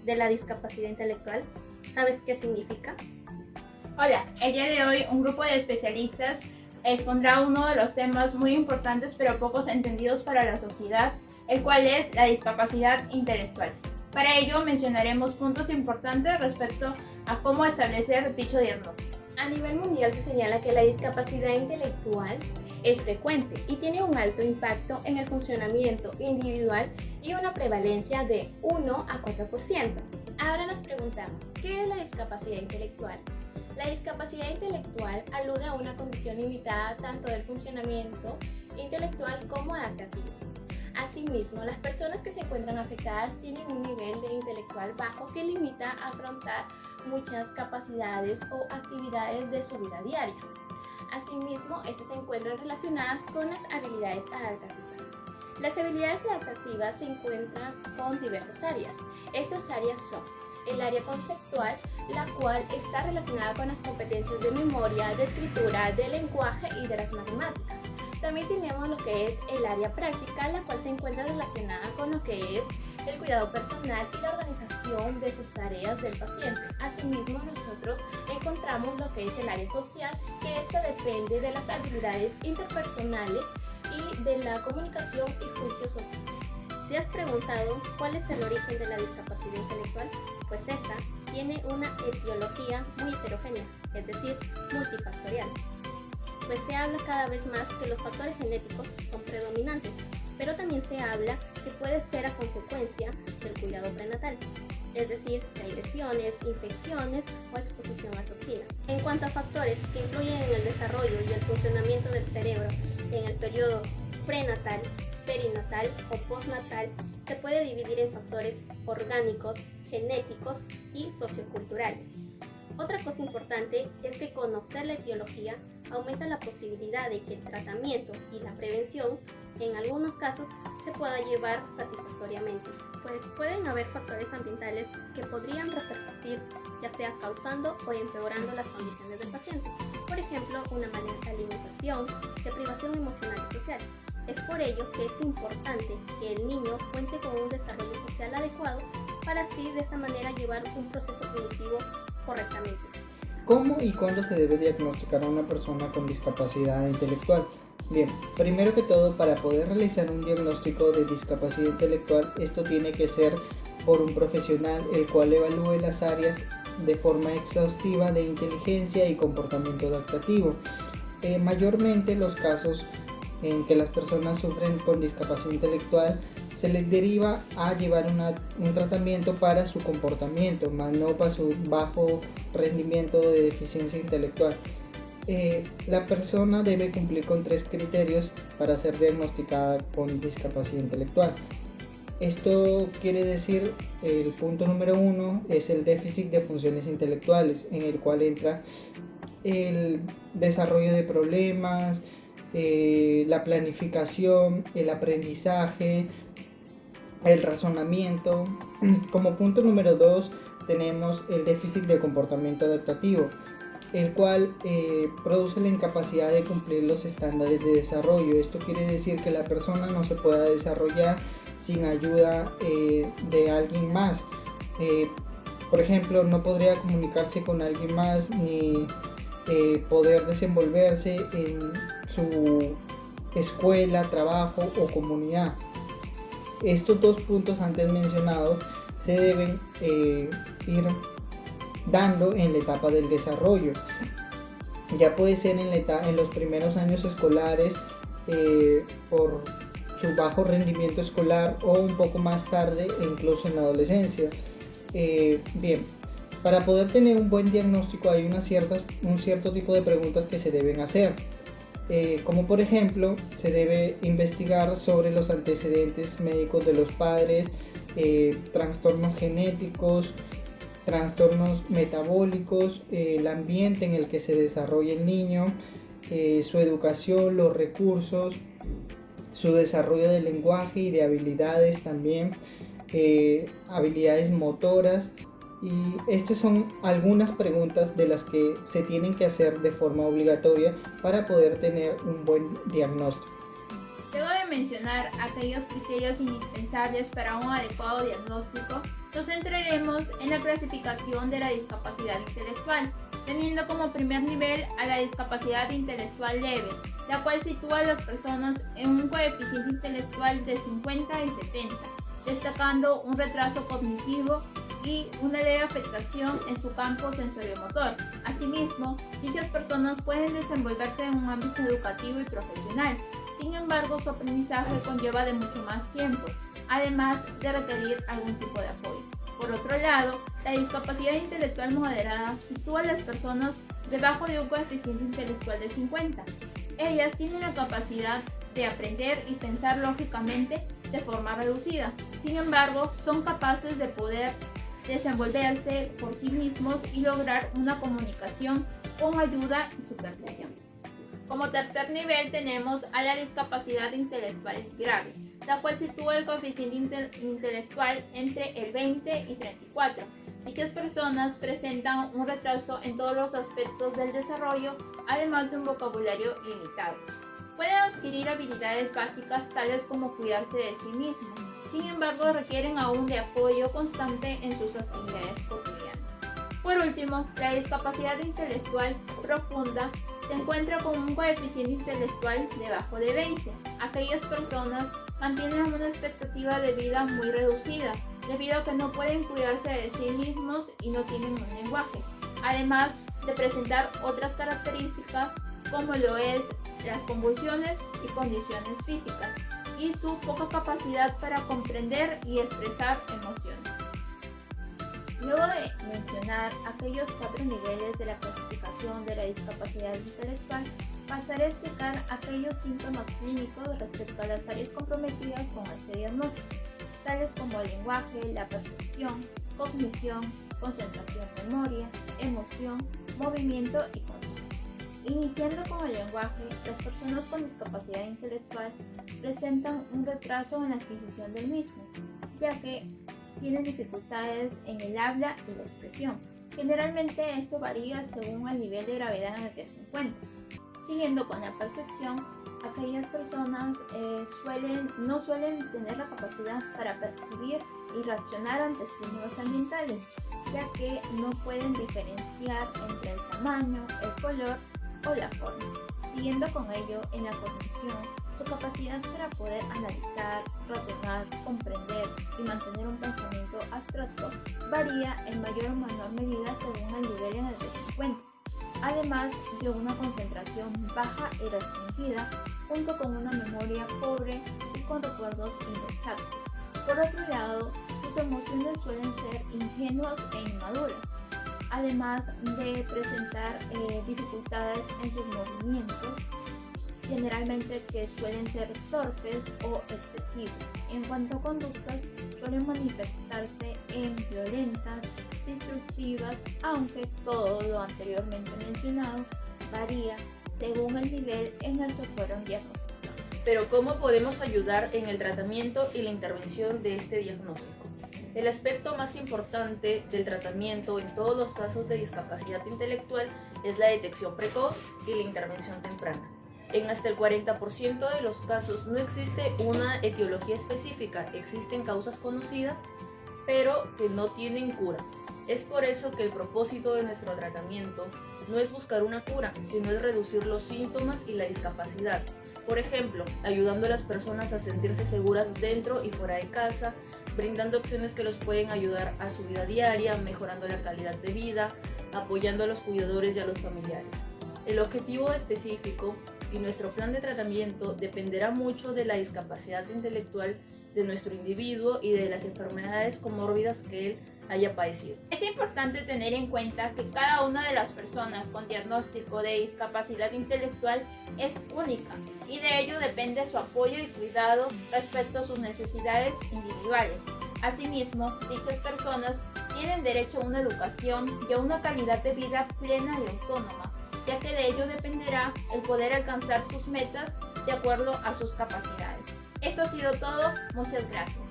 de la discapacidad intelectual? ¿Sabes qué significa? Hola, el día de hoy un grupo de especialistas expondrá uno de los temas muy importantes pero pocos entendidos para la sociedad, el cual es la discapacidad intelectual. Para ello mencionaremos puntos importantes respecto a cómo establecer dicho diagnóstico. A nivel mundial se señala que la discapacidad intelectual es frecuente y tiene un alto impacto en el funcionamiento individual y una prevalencia de 1 a 4%. Ahora nos preguntamos, ¿qué es la discapacidad intelectual? La discapacidad intelectual alude a una condición limitada tanto del funcionamiento intelectual como adaptativo. Asimismo, las personas que se encuentran afectadas tienen un nivel de intelectual bajo que limita a afrontar muchas capacidades o actividades de su vida diaria. Asimismo, estas se encuentran relacionadas con las habilidades adaptativas. Las habilidades adaptativas se encuentran con diversas áreas. Estas áreas son el área conceptual, la cual está relacionada con las competencias de memoria, de escritura, de lenguaje y de las matemáticas. También tenemos lo que es el área práctica, la cual se encuentra relacionada con lo que es el cuidado personal y la organización de sus tareas del paciente. Asimismo, nosotros encontramos lo que es el área social, que esta depende de las habilidades interpersonales y de la comunicación y juicio social. ¿Te has preguntado cuál es el origen de la discapacidad intelectual? Pues esta tiene una etiología muy heterogénea, es decir, multifactorial. Pues se habla cada vez más que los factores genéticos son predominantes, pero también se habla que puede ser a consecuencia del cuidado prenatal, es decir, si hay lesiones, infecciones o exposición a toxinas. En cuanto a factores que influyen en el desarrollo y el funcionamiento del cerebro en el periodo prenatal, perinatal o postnatal, se puede dividir en factores orgánicos, genéticos y socioculturales. Otra cosa importante es que conocer la etiología aumenta la posibilidad de que el tratamiento y la prevención, en algunos casos, se pueda llevar satisfactoriamente, pues pueden haber factores ambientales que podrían repercutir, ya sea causando o empeorando las condiciones del paciente. Por ejemplo, una mala alimentación, deprivación emocional y social. Es por ello que es importante que el niño cuente con un desarrollo social adecuado para así de esta manera llevar un proceso cognitivo correctamente. ¿Cómo y cuándo se debe diagnosticar a una persona con discapacidad intelectual? Bien, primero que todo, para poder realizar un diagnóstico de discapacidad intelectual, esto tiene que ser por un profesional el cual evalúe las áreas de forma exhaustiva de inteligencia y comportamiento adaptativo. Mayormente los casos en que las personas sufren con discapacidad intelectual se les deriva a llevar un tratamiento para su comportamiento, más no para su bajo rendimiento de deficiencia intelectual. La persona debe cumplir con 3 criterios para ser diagnosticada con discapacidad intelectual. Esto quiere decir, el punto número 1 es el déficit de funciones intelectuales, en el cual entra el desarrollo de problemas, la planificación, el aprendizaje, el razonamiento. Como punto número 2 tenemos el déficit de comportamiento adaptativo, el cual produce la incapacidad de cumplir los estándares de desarrollo. Esto quiere decir que la persona no se pueda desarrollar sin ayuda de alguien más. Por ejemplo, no podría comunicarse con alguien más ni poder desenvolverse en su escuela, trabajo o comunidad. Estos 2 puntos antes mencionados se deben ir dando en la etapa del desarrollo. Ya puede ser en los primeros años escolares por su bajo rendimiento escolar, o un poco más tarde e incluso en la adolescencia. Bien, para poder tener un buen diagnóstico hay un cierto tipo de preguntas que se deben hacer. Como por ejemplo, se debe investigar sobre los antecedentes médicos de los padres, trastornos genéticos, trastornos metabólicos, el ambiente en el que se desarrolla el niño, su educación, los recursos, su desarrollo de lenguaje y de habilidades también, habilidades motoras. Y estas son algunas preguntas de las que se tienen que hacer de forma obligatoria para poder tener un buen diagnóstico. Luego de mencionar aquellos criterios indispensables para un adecuado diagnóstico, nos centraremos en la clasificación de la discapacidad intelectual, teniendo como primer nivel a la discapacidad intelectual leve, la cual sitúa a las personas en un coeficiente intelectual de 50 y 70, destacando un retraso cognitivo y una leve afectación en su campo sensoriomotor. Asimismo, dichas personas pueden desenvolverse en un ámbito educativo y profesional. Sin embargo, su aprendizaje conlleva de mucho más tiempo, además de requerir algún tipo de apoyo. Por otro lado, la discapacidad intelectual moderada sitúa a las personas debajo de un coeficiente intelectual de 50. Ellas tienen la capacidad de aprender y pensar lógicamente de forma reducida. Sin embargo, son capaces de poder desenvolverse por sí mismos y lograr una comunicación con ayuda y supervisión. Como tercer nivel tenemos a la discapacidad intelectual grave, la cual sitúa el coeficiente intelectual entre el 20 y 34. Dichas personas presentan un retraso en todos los aspectos del desarrollo, además de un vocabulario limitado. Pueden adquirir habilidades básicas tales como cuidarse de sí mismos. Sin embargo, requieren aún de apoyo constante en sus actividades cotidianas. Por último, la discapacidad intelectual profunda se encuentra con un coeficiente intelectual debajo de 20. Aquellas personas mantienen una expectativa de vida muy reducida, debido a que no pueden cuidarse de sí mismos y no tienen un lenguaje, además de presentar otras características como lo es las convulsiones y condiciones físicas, y su poca capacidad para comprender y expresar emociones. Luego de mencionar aquellos 4 niveles de la clasificación de la discapacidad intelectual, pasaré a explicar aquellos síntomas clínicos respecto a las áreas comprometidas con este diagnóstico, tales como el lenguaje, la percepción, cognición, concentración, memoria, emoción, movimiento y conducta. Iniciando con el lenguaje, las personas con discapacidad intelectual presentan un retraso en la adquisición del mismo, ya que tienen dificultades en el habla y la expresión. Generalmente esto varía según el nivel de gravedad en el que se encuentra. Siguiendo con la percepción, aquellas personas no suelen tener la capacidad para percibir y reaccionar ante estímulos ambientales, ya que no pueden diferenciar entre el tamaño, el color o la forma. Siguiendo con ello, en la cognición, su capacidad para poder analizar, razonar, comprender y mantener un pensamiento abstracto varía en mayor o menor medida según el nivel en el que se encuentra, además de una concentración baja y restringida, junto con una memoria pobre y con recuerdos indexados. Por otro lado, sus emociones suelen ser ingenuas e inmaduras, además de presentar dificultades en sus movimientos, generalmente que suelen ser torpes o excesivos. En cuanto a conductas, suelen manifestarse en violentas, destructivas, aunque todo lo anteriormente mencionado varía según el nivel en el que fueron diagnosticados. Pero ¿cómo podemos ayudar en el tratamiento y la intervención de este diagnóstico? El aspecto más importante del tratamiento en todos los casos de discapacidad intelectual es la detección precoz y la intervención temprana. En hasta el 40% de los casos no existe una etiología específica, existen causas conocidas, pero que no tienen cura. Es por eso que el propósito de nuestro tratamiento no es buscar una cura, sino es reducir los síntomas y la discapacidad. Por ejemplo, ayudando a las personas a sentirse seguras dentro y fuera de casa, brindando acciones que los pueden ayudar a su vida diaria, mejorando la calidad de vida, apoyando a los cuidadores y a los familiares. El objetivo específico y nuestro plan de tratamiento dependerá mucho de la discapacidad intelectual de nuestro individuo y de las enfermedades comórbidas que él haya padecido. Es importante tener en cuenta que cada una de las personas con diagnóstico de discapacidad intelectual es única y de ello depende su apoyo y cuidado respecto a sus necesidades individuales. Asimismo, dichas personas tienen derecho a una educación y a una calidad de vida plena y autónoma, ya que de ello dependerá el poder alcanzar sus metas de acuerdo a sus capacidades. Esto ha sido todo, muchas gracias.